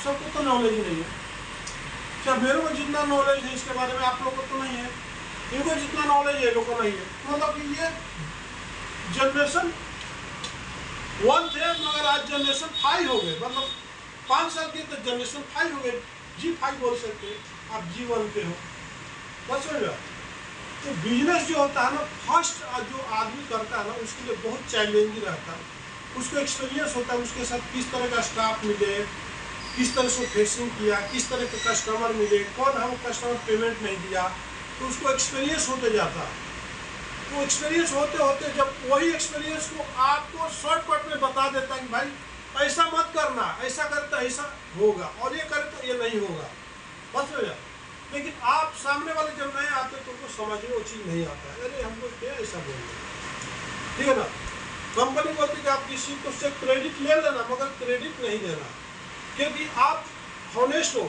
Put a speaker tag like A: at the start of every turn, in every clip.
A: सबको तो नॉलेज ही नहीं है। क्या मेरे को जितना नॉलेज है इसके बारे में आप लोगों को तो नहीं है, इनको जितना नॉलेज है लोगों को नहीं है। मतलब कि ये जनरेशन 1 थे मगर आज जनरेशन 5 हो गए। मतलब 5 साल की तो जनरेशन 5 हो गए। G5 बोल सकते हैं, आप G1 पे हो, बस हो गया। तो बिजनेस जो होता है ना, फर्स्ट जो आदमी करता है ना उसके लिए बहुत चैलेंजिंग रहता है। उसको एक्सपीरियंस होता है उसके साथ किस तरह का स्टाफ मिले, किस तरह से फेसिंग किया, किस तरह के कस्टमर मिले, कौन हम कस्टमर पेमेंट नहीं दिया, तो उसको एक्सपीरियंस होते जाता है। वो एक्सपीरियंस होते होते जब वही एक्सपीरियंस को आपको शॉर्टकट में बता देता है कि भाई ऐसा मत करना, ऐसा करे तो ऐसा होगा और ये करे तो ये नहीं होगा, बस हो जाए। लेकिन आप सामने वाले जब नए आते तो उनको समझ में वो चीज़ नहीं आता है। अरे हमको क्या ऐसा बोल रहे, ठीक है ना। कंपनी बोलती कि आप किसी को से क्रेडिट ले लेना मगर क्रेडिट नहीं देना, क्योंकि आप हॉनेस्ट हो।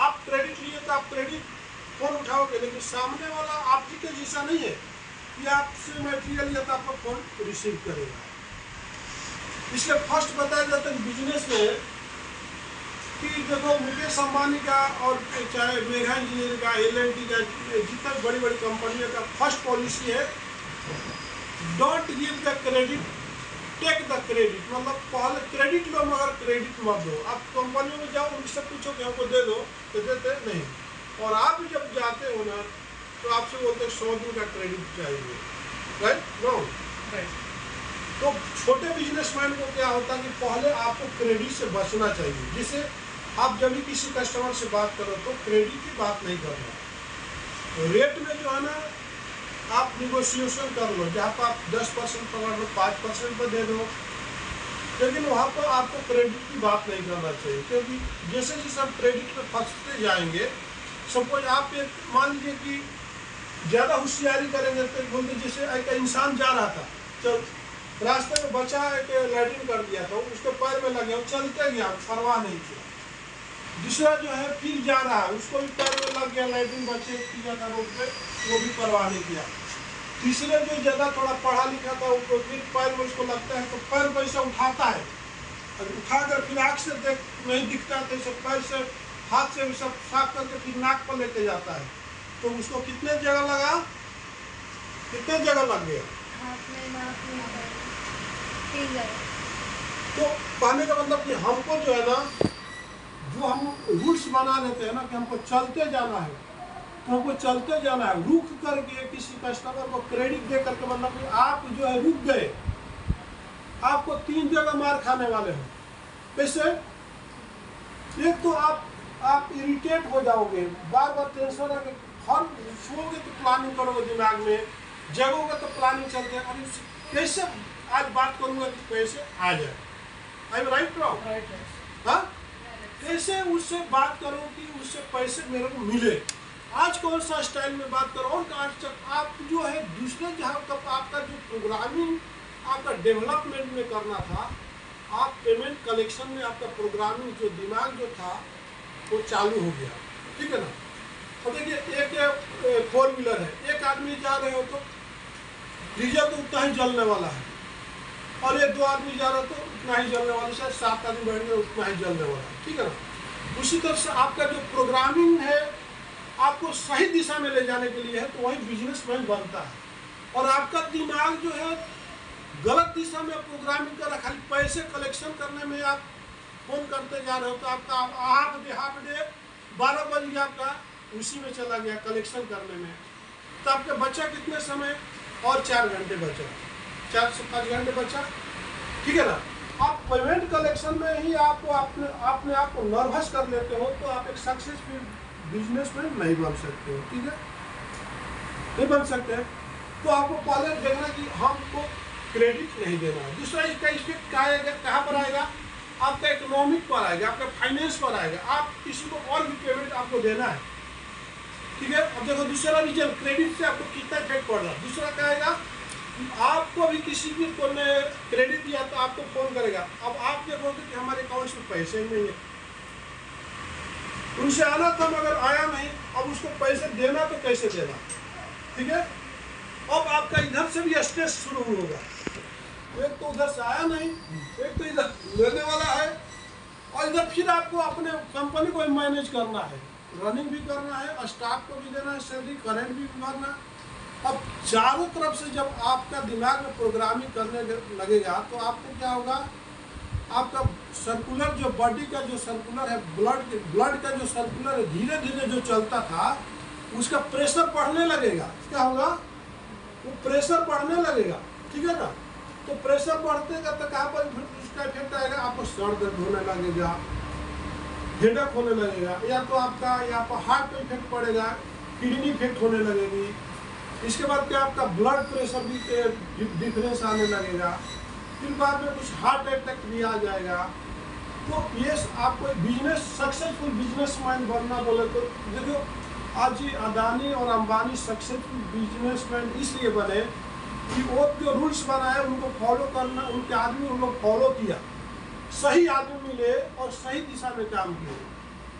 A: आप क्रेडिट लिए तो आप क्रेडिट फोन उठाओगे, लेकिन सामने वाला आपकी के जैसा नहीं है कि आपसे मटेरियल लिया तो आपका फोन रिसीव करेगा। इसलिए फर्स्ट बताया जाता है बिजनेस में कि देखो मुकेश अंबानी का और चाहे मेघा इंजीनियर का, L&T का, जितना बड़ी बड़ी कंपनियों का फर्स्ट पॉलिसी है don't give the credit, take the credit. मतलब पहले क्रेडिट लो मगर क्रेडिट मत दो। आप कंपनियों में जाओ उनसे पूछो कि हमको दे दो तो देते नहीं, और आप जब जाते हो ना तो आपसे बोलते हैं 100 दिन का क्रेडिट चाहिए, राइट नो राइट। तो छोटे बिजनेसमैन को क्या होता है कि पहले आपको क्रेडिट से बचना चाहिए। जैसे आप जब भी किसी कस्टमर से बात करो तो क्रेडिट की बात नहीं करना। रेट में जो है ना आप निगोशिएशन कर लो, जहाँ पर आप 10% पकड़ लो, 5% पर दे दो, लेकिन वहाँ पर आपको क्रेडिट की बात नहीं करना चाहिए। क्योंकि जैसे जैसे आप क्रेडिट में फंसते जाएंगे, सपोज आप एक मान लीजिए कि ज़्यादा होशियारी करेंगे तो बोलते जैसे एक इंसान जा रहा था, चल रास्ते में बचा एक लैट्रिन कर दिया था, उसके पैर में लग गया, वो चलते गया, परवाह नहीं किया। दूसरा जो है फिर जा रहा है, उसको भी पैर में लग गया, लैट्रिन बचे किया था रोड पे, वो भी परवाह नहीं किया। तीसरे जो ज़्यादा थोड़ा पढ़ा लिखा था उसको फिर पैर में उसको लगता है तो पैर पर से उठाता है, उठाकर फिर आँख से देख नहीं दिखता तो इसे पैर से हाथ से सब साफ करके फिर नाक पर लेके जाता है। तो उसको कितने जगह लगा, कितने जगह लग गया? तो कहने का मतलब कि हमको जो है ना, जो हम रूल्स बना लेते हैं ना कि हमको चलते जाना है, तो हमको चलते जाना है। रुक करके किसी कस्टमर को क्रेडिट दे करके मतलब कि आप जो है रुक गए, आपको 3 जगह मार खाने वाले हो। कैसे? एक तो आप इरिटेट हो जाओगे, बार बार टेंशन है, हर सोओगे तो प्लानिंग करोगे दिमाग में, जगोगे तो प्लानिंग चलते हैं, अरे कैसे आज बात करूंगा कि कैसे आ जाए। I am right wrong? हाँ, कैसे उससे बात करो कि उससे पैसे मेरे को मिले, आज कौन सा स्टाइल में बात करो। और आज आप जो है दूसरे जहाँ तक आपका जो प्रोग्रामिंग आपका डेवलपमेंट में करना था, आप पेमेंट कलेक्शन में आपका प्रोग्रामिंग जो दिमाग जो था वो चालू हो गया, ठीक है ना। और देखिए एक 4 व्हीलर है, एक आदमी जा रहे हो तो डीजल तो उतना ही जलने वाला है, और ये 2 आदमी जा रहे हो तो उतना ही जलने वाला है, 7 आदमी बैठ गए उतना ही जलने वाला है, ठीक है ना। उसी तरह से आपका जो प्रोग्रामिंग है आपको सही दिशा में ले जाने के लिए है, तो वही बिजनेसमैन बनता है। और आपका दिमाग जो है गलत दिशा में प्रोग्रामिंग कर रहा, खाली पैसे कलेक्शन करने में आप फोन करते जा रहे हो, तो आपका हाफ डे 12 बज गया, आपका उसी में चला गया कलेक्शन करने में। तो आपके बचा कितने समय? और 4 घंटे बचा, 4 से 5 घंटे बचा, ठीक है ना। आप पेमेंट कलेक्शन में ही आपको अपने आप को नर्वस कर लेते हो, तो आप एक सक्सेसफुल बिजनेसमैन नहीं बन सकते हो, ठीक है, नहीं बन सकते। तो आपको पहले देखना कि हमको क्रेडिट नहीं देना है। दूसरा इसका इफेक्ट कहाँ पर आएगा? आपका इकोनॉमिक पर आएगा, आपका फाइनेंस पर आएगा। आप किसी को और भी पेमेंट आपको देना है, ठीक है। अब देखो दूसरा रीजन क्रेडिट से आपको कितना इफेक्ट पड़ रहा है। दूसरा क्या आएगा, आपको भी किसी भी को ने क्रेडिट दिया तो आपको फोन करेगा। अब आप देखोगे कि हमारे अकाउंट में पैसे ही नहीं है, उनसे आना था मगर आया नहीं, अब उसको पैसे देना तो कैसे देना, ठीक है। अब आपका इधर से भी स्ट्रेस शुरू होगा, एक तो उधर से आया नहीं, एक तो इधर लेने वाला है, और इधर फिर आपको अपने कंपनी को मैनेज करना है, रनिंग भी करना है, स्टाफ को भी देना है सैलरी, करंट भी भरना है। अब चारों तरफ से जब आपका दिमाग में प्रोग्रामिंग करने लगेगा तो आपको क्या होगा, आपका सर्कुलर जो बॉडी का जो सर्कुलर है, ब्लड का जो सर्कुलर है धीरे धीरे जो चलता था उसका प्रेशर बढ़ने लगेगा। क्या होगा, वो प्रेशर बढ़ने लगेगा, ठीक है ना। तो प्रेशर बढ़ते का तो कहाँ पर उसका इफेक्ट आएगा, आपको सर दर्द होने लगेगा, हेडेक होने लगेगा, या तो आपका यहाँ पर हार्ट पे इफेक्ट पड़ेगा, किडनी इफेक्ट होने लगेगी। इसके बाद क्या आपका ब्लड प्रेशर भी डिफरेंस आने लगेगा, फिर बाद में कुछ हार्ट अटैक भी आ जाएगा। तो ये आपको बिजनेस सक्सेसफुल बिजनेसमैन बनना बोले तो देखो, आज ही अदानी और अंबानी सक्सेसफुल बिजनेसमैन इसलिए बने कि वो जो रूल्स बनाए उनको फॉलो करना, उनके आदमी उन लोग फॉलो किया, सही आदमी मिले और सही दिशा में काम किए।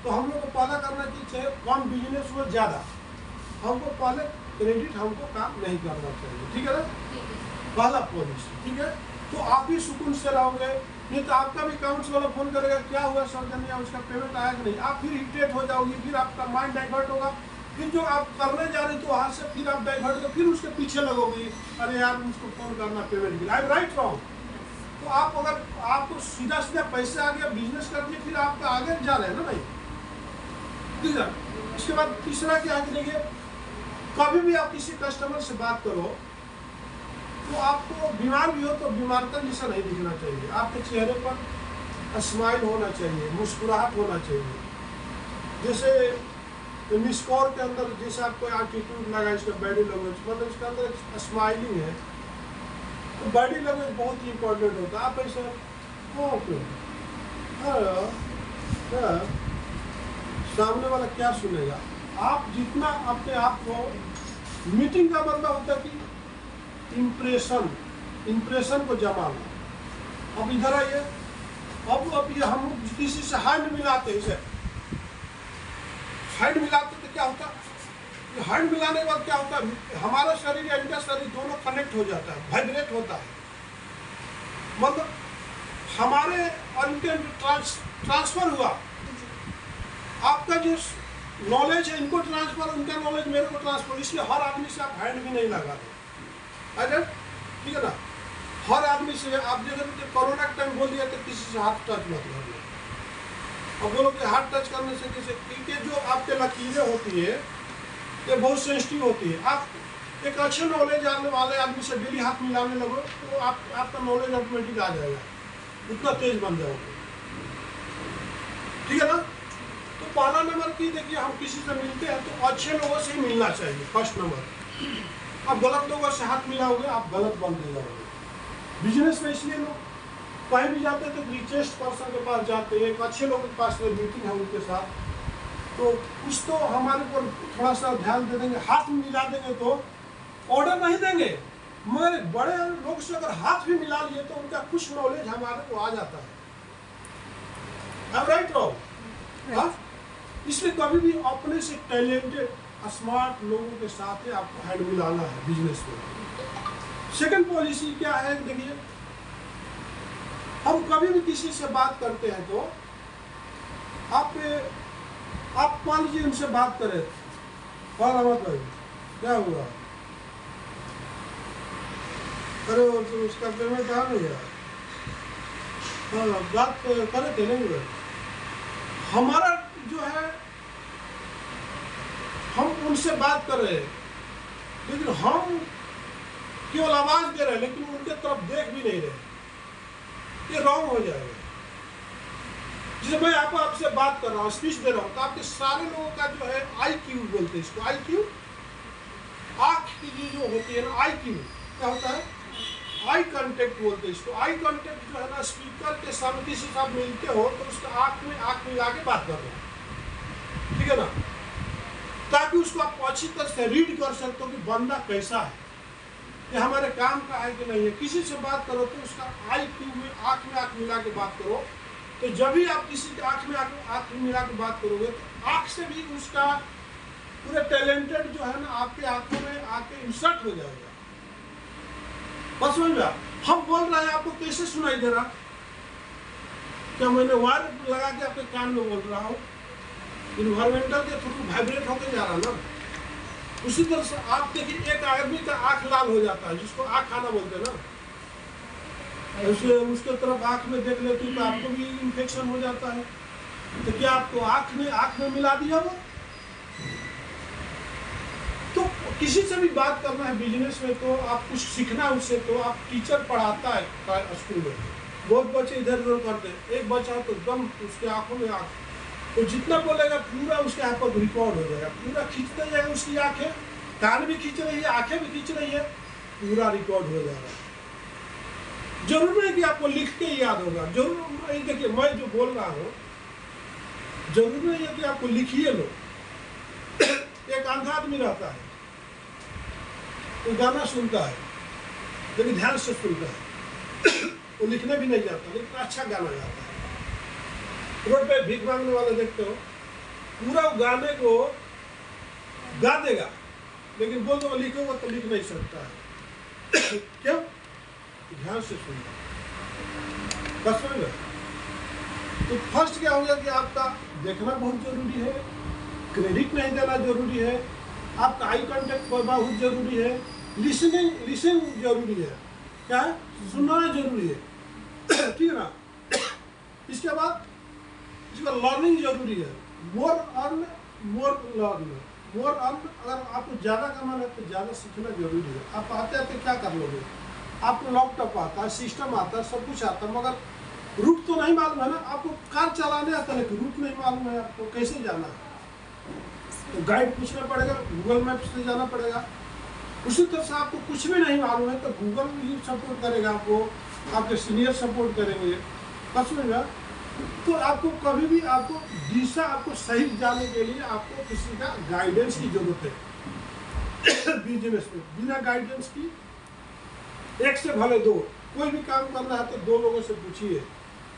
A: तो हम लोग को पहला करना चाहिए कम बिजनेस हो ज़्यादा, हमको पहले क्रेडिट हमको काम नहीं करना चाहिए, ठीक है ना, पहला पॉलिसी, ठीक है। तो आप भी सुकून से रहोगे, नहीं तो आपका भी अकाउंट्स वाला फोन करेगा क्या हुआ सौजन्या, उसका पेमेंट आया कि नहीं, आप फिर इरिटेट हो जाओगी, फिर आपका माइंड डाइवर्ट होगा, फिर जो आप करने जा रहे तो वहाँ से फिर आप डाइवर्ट हो, फिर उसके पीछे लगोगी, अरे यार उसको फोन करना पेमेंट के लिए, आई एम राइट रॉन्ग। तो आप अगर आपको सीधा सीधा पैसे आ गया, बिजनेस कर दिए, फिर आप आगे जा रहे हैं ना भाई, ठीक है। इसके बाद तीसरा क्या है, देखिए कभी भी आप किसी कस्टमर से बात करो तो आपको बीमार भी हो तो बीमारता जैसा नहीं दिखना चाहिए, आपके चेहरे पर स्माइल होना चाहिए, मुस्कुराहट होना चाहिए। जैसे मिसकॉर के अंदर जैसे आपको एटीट्यूड लगा, इसका बॉडी लैंग्वेज मतलब इसके अंदर स्माइलिंग है, तो बॉडी लैंग्वेज बहुत ही इंपॉर्टेंट होता है। आप ऐसे ओके सामने वाला क्या सुनेगा, आप जितना अपने आप को, मीटिंग का मतलब होता है कि इम्प्रेशन को जमाना। अब इधर आइए, अब ये हम किसी से हैंड मिलाते हैं, इसे हैंड मिलाते तो क्या होता है, हैंड मिलाने के बाद क्या होता है, हमारा शरीर या इनका शरीर दोनों कनेक्ट हो जाता है, वाइब्रेट होता है, मतलब हमारे और इनके ट्रांसफर हुआ, आपका जो नॉलेज है इनको ट्रांसफर, उनका नॉलेज मेरे को ट्रांसफर, इसलिए हर आदमी से आप हैंड भी नहीं लगाते, ठीक है ना। हर आदमी से आप जब कोरोना के टाइम बोल दिया तो किसी से हाथ टच मत करना। अब बोलो कि हाथ टच करने से जैसे क्योंकि जो आपके लकीरें होती है ये बहुत सेंसिटिव होती है, आप एक अच्छे नॉलेज आने वाले आदमी से डेली हाथ मिलाने लगो तो आपका नॉलेज ऑटोमेटिक आ जाएगा, उतना तेज बन जाओगे, ठीक है ना। तो पहला नंबर की देखिए, हम किसी से मिलते हैं तो अच्छे लोगों से ही मिलना चाहिए, फर्स्ट नंबर। आप गलत लोगों से हाथ मिलाओगे आप गलत बनते जाओगे। बिजनेस में इसलिए लोग कहीं भी जाते हैं तो रिचेस्ट पर्सन के पास जाते हैं, एक अच्छे लोगों के पास मीटिंग है उनके साथ, तो कुछ तो हमारे ऊपर थोड़ा सा ध्यान दे देंगे, हाथ में मिला देंगे तो ऑर्डर नहीं देंगे, मगर बड़े लोग से अगर हाथ भी मिला लिए तो उनका कुछ नॉलेज हमारे को आ जाता है, राइट रॉन्ग। इसलिए कभी भी अपने से टैलेंटेड स्मार्ट लोगों के साथ ही आपको हैंड मिलाना है बिजनेस में। सेकंड पॉलिसी क्या है, देखिए हम कभी भी किसी से बात करते हैं तो आप मान लीजिए उनसे बात करें, और भाई क्या हुआ, अरे तो उसका पेमेंट आ नहीं यार, हाँ बात करे थे नहीं, हमारा जो है हम उनसे बात कर रहे हैं लेकिन हम केवल आवाज दे रहे हैं लेकिन उनके तरफ देख भी नहीं रहे, ये रॉन्ग हो जाएगा। जैसे मैं आपसे बात कर रहा हूँ, स्पीच दे रहा हूँ, तो आपके सारे लोगों का जो है IQ बोलते हैं इसको, IQ, आँख की जो होती है ना IQ, क्या होता है आई कांटेक्ट बोलते हैं इसको। आई कांटेक्ट जो है ना, स्पीकर के सामने किसी से आप मिलते हो तो उसका आँख में आँख मिला के बात कर रहे हो, ठीक है ना, ताकि उसको आप अच्छी तरह से रीड कर सकते हो कि बंदा कैसा है, ये हमारे काम का है कि नहीं है। किसी से बात करो तो उसका IQ में आँख मिला के बात करो, तो जब भी आप किसी के आँख में आँख मिला के बात करोगे तो आँख से भी उसका पूरे टैलेंटेड जो है ना आपके आँखों में आके इंसर्ट हो जाएगा। बस समझ में हम बोल रहे हैं, आपको कैसे सुनाई दे रहा, क्या मैंने वायर लगा के आपके कान में बोल रहा हूँ? इन्वायरमेंटल के थ्रू वाइब्रेट होकर जा रहा ना। उसी तरह से आप देखिए, एक आदमी का आंख लाल हो जाता है, जिसको आंख खाना बोलते हैं ना, ऐसे उसके तरफ आंख में देख लेती तो आपको भी इन्फेक्शन हो जाता है। तो क्या आपको आंख में मिला दिया वो? तो किसी से भी बात करना है बिजनेस में, तो आप कुछ सीखना है उससे, तो आप टीचर पढ़ाता है स्कूल में, बहुत बच्चे इधर उधर करते हैं, एक बच्चा तो एकदम उसके आंखों में आंख, तो जितना बोलेगा पूरा उसके यहाँ पर रिकॉर्ड हो जाएगा, पूरा खींचते जाएगा, उसकी आंखें, कान भी खींच रही है, आंखें भी खींच रही है, पूरा रिकॉर्ड हो जाएगा। जरूर नहीं कि आपको लिख के याद होगा, जरूर नहीं। देखिए मैं जो बोल रहा हूँ, जरूर नहीं है कि आपको लिखिए लो। एक अंधा आदमी रहता है, वो गाना सुनता है, लेकिन ध्यान से सुनता है, वो लिखने भी नहीं जाता, लेकिन अच्छा गाना गाता है। रोड पे भीख मांगने वाले देखते हो, पूरा गाने को गा देगा, लेकिन बोल दो लिखोगे तो लिख नहीं सकता है। क्यों? ध्यान से सुनना। बस समझ। तो फर्स्ट क्या होगा कि आपका देखना बहुत जरूरी है, क्रेडिट नहीं देना जरूरी है, आपका आई कांटेक्ट बहुत जरूरी है, लिसनिंग जरूरी है, क्या है? सुनना जरूरी है, ठीक है ना। इसके बाद इसका लर्निंग जरूरी है, मोर अर्न अगर आपको ज़्यादा कमाना है तो ज़्यादा सीखना जरूरी है। आप आते आते क्या कर लोगे? आपको लैपटॉप आता है, सिस्टम आता है, सब कुछ आता है, मगर रूट तो नहीं मालूम है ना। आपको कार चलाने आता है, लेकिन रूट नहीं मालूम है, आपको कैसे जाना है? तो गाइड पूछना पड़ेगा, गूगल मैप से जाना पड़ेगा। उसी तरह से आपको कुछ भी नहीं मालूम है तो गूगल भी सपोर्ट करेगा आपको, आपके सीनियर सपोर्ट करेंगे, समझेगा। तो आपको कभी भी आपको दिशा आपको सही जाने के लिए आपको किसी का गाइडेंस की जरूरत है। बिजनेस में बिना गाइडेंस की, एक से भले दो, कोई भी काम करना है तो दो लोगों से पूछिए,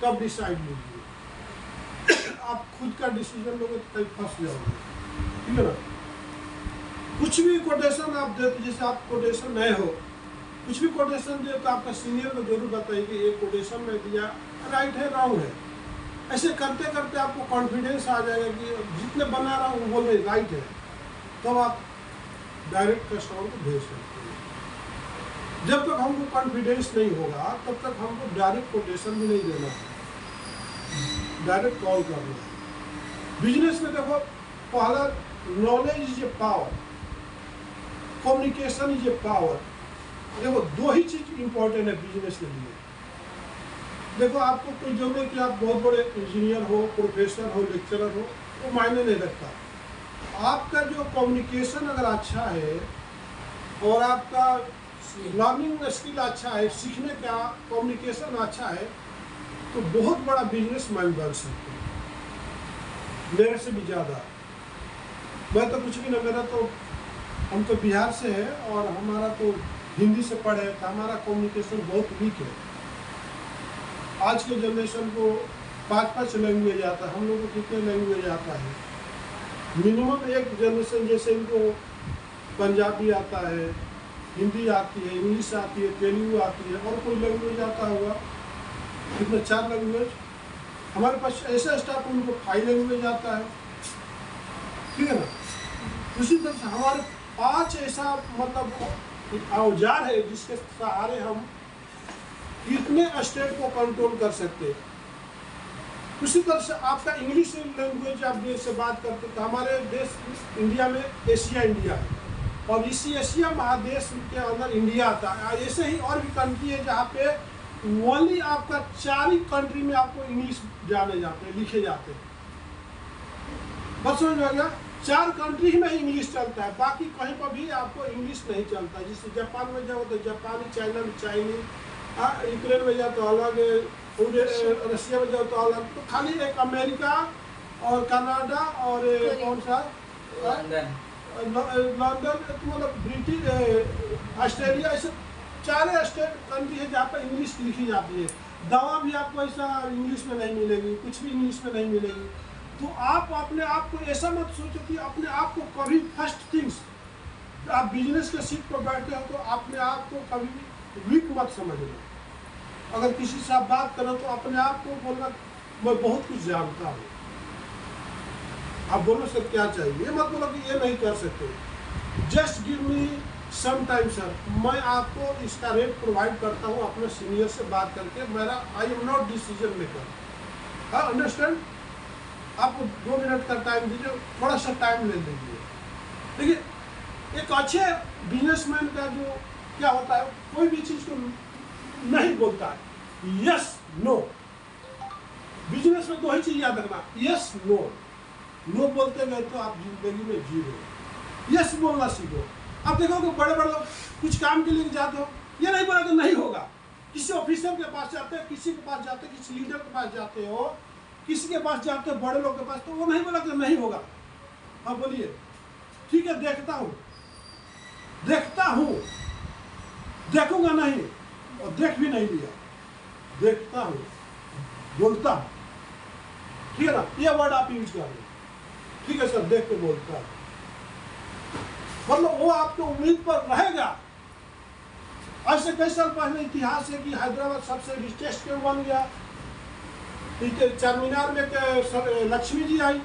A: तब डिसाइड लीजिए। आप खुद का डिसीजन लोगे तो कहीं फंस जाओगे, ठीक है ना। कुछ भी कोटेशन आप देते, जैसे आप कोटेशन नए हो, कुछ भी कोटेशन दे तो आपका सीनियर को जरूर बताइए कि ये कोटेशन में दिया राइट है रॉन्ग है। ऐसे करते करते आपको कॉन्फिडेंस आ जाएगा कि जितने बना रहा हूँ वो बोल रहे राइट है, तब आप डायरेक्ट कस्टमर को भेज सकते हैं। जब तक हमको कॉन्फिडेंस नहीं होगा तब तक हमको डायरेक्ट कोटेशन भी नहीं देना है, डायरेक्ट कॉल करना है। बिजनेस में देखो, पहला knowledge is a power, communication is a power. देखो दो ही चीज इंपॉर्टेंट है बिजनेस के लिए। देखो आपको कोई जरूरत है कि आप बहुत बड़े इंजीनियर हो, प्रोफेसर हो, लेक्चरर हो, वो मायने नहीं रखता। आपका जो कम्युनिकेशन अगर अच्छा है और आपका लर्निंग स्किल अच्छा है, सीखने का कम्युनिकेशन अच्छा है, तो बहुत बड़ा बिजनेसमैन बन सकते हैं, मेरे से भी ज़्यादा। मैं तो कुछ भी ना, मेरा तो, हम तो बिहार से है और हमारा तो हिंदी से पढ़े, तो हमारा कम्युनिकेशन बहुत वीक है। आज के जनरेशन को 5-5 लैंग्वेज आता है, हम लोग को कितने लैंग्वेज आता है? मिनिमम एक जनरेशन जैसे इनको पंजाबी आता है, हिंदी आती है, इंग्लिश आती है, तेलुगु आती है, और कोई लैंग्वेज आता होगा कितने? 4 लैंग्वेज। हमारे पास ऐसा स्टाफ उनको 5 लैंग्वेज आता है, ठीक है ना। उसी तरह से हमारे 5 ऐसा मतलब औजार है जिसके सहारे हम इतने स्टेट को कंट्रोल कर सकते हैं। उसी तरह से आपका इंग्लिश लैंग्वेज आप देश से बात करते, तो हमारे देश इंडिया में एशिया इंडिया है, और इसी एशिया महादेश के अंदर इंडिया आता है। ऐसे ही और भी कंट्री है जहाँ पे ओनली आपका 4 ही कंट्री में आपको इंग्लिश जाने जाते हैं, लिखे जाते हैं। बस समझ में आ गया? 4 कंट्री में ही इंग्लिश चलता है, बाकी कहीं पर भी आपको इंग्लिश नहीं चलता। जैसे जापान में जाओ तो जापानी, चाइना में चाइनीज, यूक्रेन में जाओ तो अलग, रशिया में जाओ तो अलग। तो खाली एक अमेरिका और कनाडा और कौन सा लंदन, मतलब ब्रिटिश, ऑस्ट्रेलिया, ऐसे 4 स्टेट कंट्री है जहाँ पर इंग्लिश लिखी जाती है। दवा भी आपको ऐसा इंग्लिश में नहीं मिलेगी, कुछ भी इंग्लिश में नहीं मिलेगी। तो आप अपने आप को ऐसा मत सोचो कि अपने आप को कभी फर्स्ट थिंग्स, आप बिजनेस के सीट पर बैठे हो तो अपने आप को कभी भी वीक मत समझना। अगर किसी से आप बात करो तो अपने आप को बोलना मैं बहुत कुछ जानता हूँ। आप बोलो सर क्या चाहिए, ये मत बोलो कि ये नहीं कर सकते। Just give me some time sir, मैं आपको इसका रेट प्रोवाइड करता हूँ अपने सीनियर से बात करके। मेरा I am not decision maker. हाँ, अंडरस्टैंड? आपको 2 मिनट का टाइम दीजिए, थोड़ा सा टाइम ले लीजिए। देखिए, एक अच्छे बिजनेसमैन का जो क्या होता है, कोई भी चीज़ को नहीं बोलता है, यस नो। बिजनेस में 2 ही चीज़ याद रखना, यस नो। नो बोलते गए तो आप जिंदगी में जीरो। यस बोलना सीखो। आप देखोगे बड़े बड़े लोग कुछ काम के लिए जाते हो, ये नहीं बोला तो नहीं होगा। किसी ऑफिसर के पास जाते हैं, किसी के पास जाते हैं, किसी लीडर के पास जाते हो, किसी के पास जाते हो, बड़े लोग के पास, तो वो नहीं बोला तो नहीं होगा। हाँ बोलिए, ठीक है, देखता हूँ, देखूंगा नहीं, और देख भी नहीं लिया, देखता हूँ, बोलता हूँ, ठीक है ना? ये वर्ड आप यूज कर रहे हो, ठीक है सर, देख के बोलता हूँ, मतलब वो आपके उम्मीद पर रहेगा। आज से कई साल पहले इतिहास है कि हैदराबाद सबसे रिचेस्ट क्यों बन गया। चारमीनार में लक्ष्मी जी आई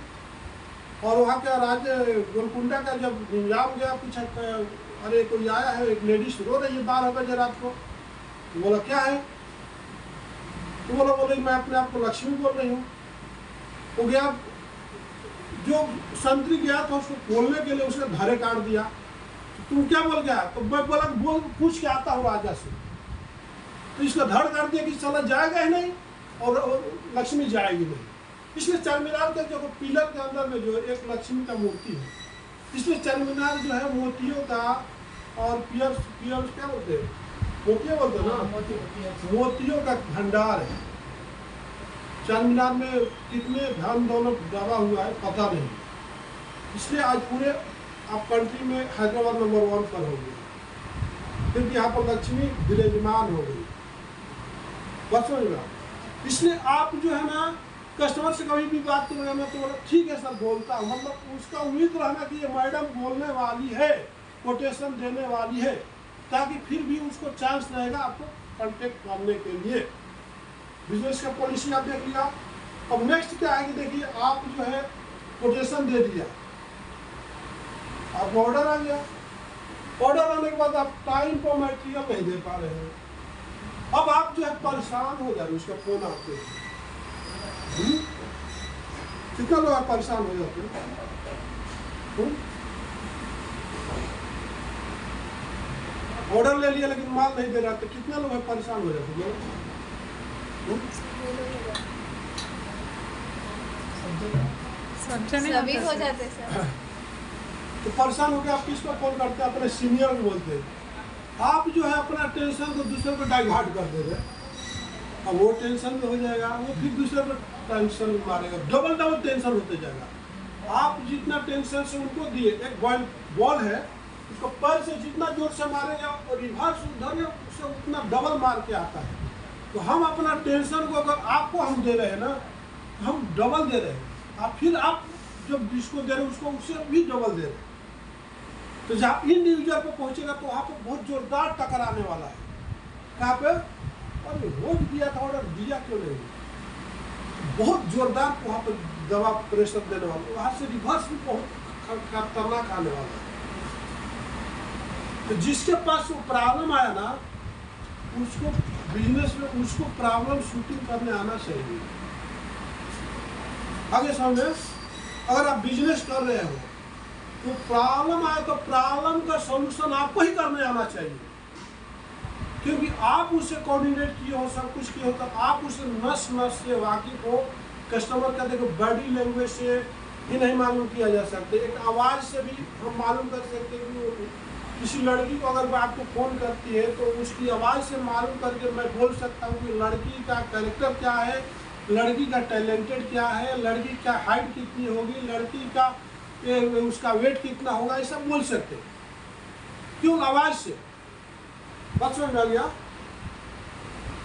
A: और वहाँ का राजा गोलकुंडा का जब निजाम गया, पूछा अरे कोई आया है, एक लेडीज रो रही है 12 बजे रात को। तो बोला क्या है? तो बोले मैं अपने आप को लक्ष्मी बोल रही हूँ। वो गया, जो संतरी गया था उसको बोलने के लिए उसने धरे काट दिया। तो तुम क्या बोल गया? तो मैं बोला बोल पूछ के आता हूँ राजा से। तो इसका धड़ काट दिया कि साला जाएगा ही नहीं और लक्ष्मी जाएगी नहीं। इसलिए चारमीनार के जो पिलर के अंदर में जो एक लक्ष्मी का मूर्ति है, इसलिए चारमीनार जो है मोतियों का और पियर क्या बोलते हैं, मोतिया बोलते हैं ना, मोतियों का भंडार है। चारमीनार में कितने धन दौलत दबा हुआ है पता नहीं, इसलिए आज पूरे आप कंट्री में हैदराबाद नंबर 1 पर हो गया, क्योंकि यहाँ पर लक्ष्मी विराजमान हो गई। बात समझ में? इसलिए आप जो है ना कस्टमर से कभी भी बात करोगे ना तो बोला ठीक है सर बोलता हूँ, मतलब उसका उम्मीद रहना कि ये मैडम बोलने वाली है, कोटेशन देने वाली है, ताकि फिर भी उसको चांस रहेगा आपको कांटेक्ट करने के लिए। बिजनेस का पॉलिसी आप देख लिया। अब नेक्स्ट क्या है कि देखिए आप जो है कोटेशन दे दिया, आपको ऑर्डर आ गया। ऑर्डर आने के बाद आप टाइम पर मटेरियल नहीं दे पा रहे हैं, अब आप जो है परेशान हो जा रहे, उसका फोन आते हैं। कितना लोग आप परेशान हो जाते हैं? ऑर्डर ले लिया लेकिन माल नहीं दे रहा, तो कितना लोग परेशान हो जाते हैं?
B: सभी हो जाते सर।
A: तो परेशान होकर आप किसको कॉल करते हैं? अपने सीनियर को बोलते हैं। आप जो है अपना टेंशन को दूसरे को डाइवर्ट कर दे रहे, अब वो टेंशन में हो जाएगा, वो फिर दूसरे को टेंशन मारेगा, डबल टेंशन होते जाएगा। आप जितना टेंशन से उनको दिए, एक बॉल है, उसको पैर से जितना जोर से मारेंगे और रिवर्स उधर उससे उतना डबल मार के आता है। तो हम अपना टेंशन को अगर आपको हम दे रहे हैं ना, हम डबल दे रहे हैं, आप फिर आप जब जिसको दे रहे हैं उसको उससे भी डबल दे रहे हैं। तो जब इंडिविजुअल पे पहुंचेगा तो वहाँ पर बहुत जोरदार टकराने वाला है। कहाँ पे? अरे रोज दिया था ऑर्डर, दिया क्यों नहीं? बहुत जोरदार वहाँ पर दवा प्रेशर देने वाला, वहाँ से रिवर्स भी बहुत खतरनाक आने वाला है। तो जिसके पास वो प्रॉब्लम आया ना, उसको बिजनेस में उसको प्रॉब्लम शूटिंग करने आना चाहिए। आगे समझे? अगर आप बिजनेस कर रहे हो तो प्रॉब्लम आए तो प्रॉब्लम का सॉल्यूशन आपको ही करने आना चाहिए, क्योंकि आप उससे कोऑर्डिनेट किए हो, सब कुछ किए हो, तो आप उसे नस से वाकिफ हो। कस्टमर का देखो बॉडी लैंग्वेज से ही नहीं मालूम किया जा सकते, एक आवाज़ से भी हम मालूम कर सकते हैं कि किसी लड़की को अगर आपको फ़ोन करती है तो उसकी आवाज़ से मालूम करके मैं बोल सकता हूँ कि लड़की का कैरेक्टर क्या है, लड़की का टैलेंटेड क्या है, लड़की का हाइट कितनी होगी, लड़की का उसका वेट कितना होगा, ये सब बोल सकते हैं। क्यों? आवाज़ से। बात समझ में आ गया?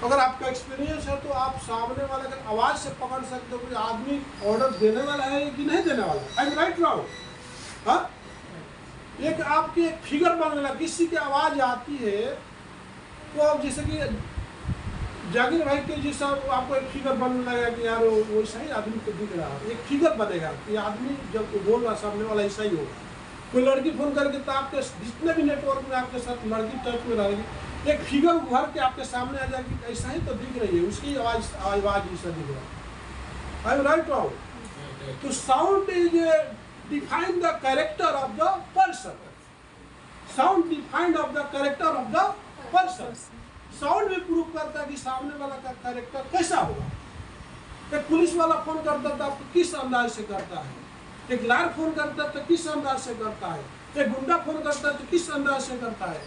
A: अगर आपका एक्सपीरियंस है तो आप सामने वाले का आवाज़ से पकड़ सकते हो कि आदमी ऑर्डर देने वाला है कि नहीं देने वाला है। I am right round? हाँ, एक आपकी एक फिगर बनने लगा, किसी की आवाज़ आती है तो आप जैसे कि जाकिर भाई के जैसा आपको एक फिगर बनने लगेगा कि यार वो ऐसा ही आदमी को दिख रहा है, एक फिगर बनेगा कि आदमी जब बोल रहा सामने वाला ऐसा ही होगा। कोई लड़की फोन करके तो आपके जितने भी नेटवर्क में आपके साथ लड़की टच में रहेगी, एक फिगर उभर के आपके सामने आ जाएगी, ऐसा ही तो दिख रही है, उसकी आवाज ऐसा दिख रहा है। आई एम राइट राउ? तो sound is define the character of the person. Sound defined of the character of the person. Sound भी प्रूव करता है कि सामने वाला का कैरेक्टर कैसा होगा। एक पुलिस वाला फोन करता है तो आपको किस अंदाज से करता है, एक लायर फोन करता है तो किस अंदाज से करता है, एक गुंडा फोन करता है तो किस अंदाज से करता है,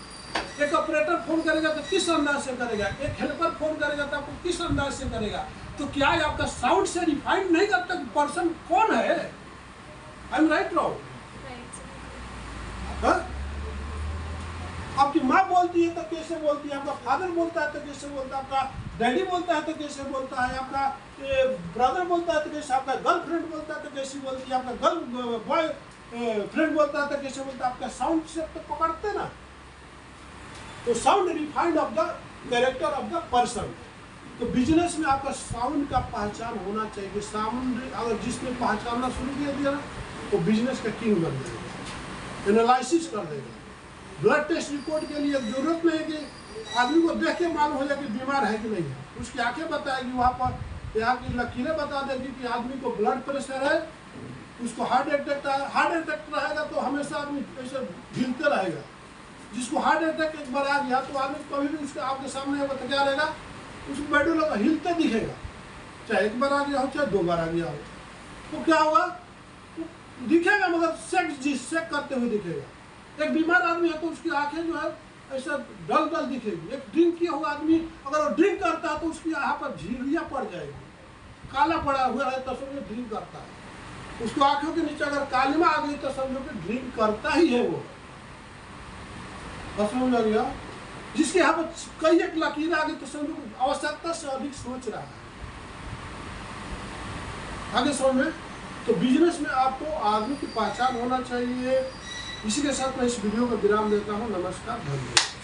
A: एक ऑपरेटर फोन करेगा तो किस अंदाज से करेगा, एक हेल्पर फोन करेगा तो आपको किस अंदाज से करेगा। तो क्या आपका साउंड से डिफाइन नहीं करता कि पर्सन कौन है? आई एम राइट राउ? आपकी माँ बोलती है तो कैसे बोलती है, आपका फादर बोलता है तो कैसे बोलता है, आपका डैडी बोलता है तो कैसे बोलता है, आपका ब्रदर बोलता है तो कैसे, आपका गर्लफ्रेंड बोलता है तो कैसी बोलती है, आपका गर्ल बॉय फ्रेंड बोलता है तो कैसे बोलता है। आपका साउंड से तो पकड़ते ना। तो sound refined of the character of the person. तो बिजनेस में आपका साउंड का पहचान होना चाहिए। साउंड अगर जिसने पहचानना शुरू कर दिया ना तो बिजनेस का किंग बन जाएगा, एनालिसिस कर देगा। ब्लड टेस्ट रिपोर्ट के लिए जरूरत नहीं है कि आदमी को देख के मालूम हो जाए कि बीमार है कि नहीं है, उसकी आंखें बताएगी, वहाँ पर यहाँ की लकीरें बता देगी कि आदमी को ब्लड प्रेशर है, उसको हार्ट अटैक रहेगा तो हमेशा आदमी ऐसे हिलते रहेगा। जिसको हार्ट अटैक एक बार आ गया तो आदमी कभी भी उसके आपके सामने होगा तो क्या रहेगा, उसको बैठे लोग हिलते दिखेगा, चाहे एक बार आ गया हो चाहे दो बार आ गया हो। तो क्या होगा, दिखेगा मगर सेक करते हुए दिखेगा। एक बीमार आदमी है तो उसकी आंखें जो है ऐसा डल दिखेगी। एक ड्रिंक किया हुआ आदमी अगर वो ड्रिंक करता है तो उसकी यहाँ पर झिरिया पड़ जाएगी, काला पड़ा हुआ है तो समझो ड्रिंक करता है। उसको आंखों के नीचे अगर कालिमा आ गई तो समझो कि ड्रिंक करता ही है वो। समझ आ गया? जिसके यहाँ पर कई एक लकीर आ गई तो समझो आवश्यकता से अधिक सोच रहा है। आगे समझ में? तो बिजनेस में आपको आदमी की पहचान होना चाहिए। इसी के साथ मैं इस वीडियो का विराम देता हूँ। नमस्कार, धन्यवाद।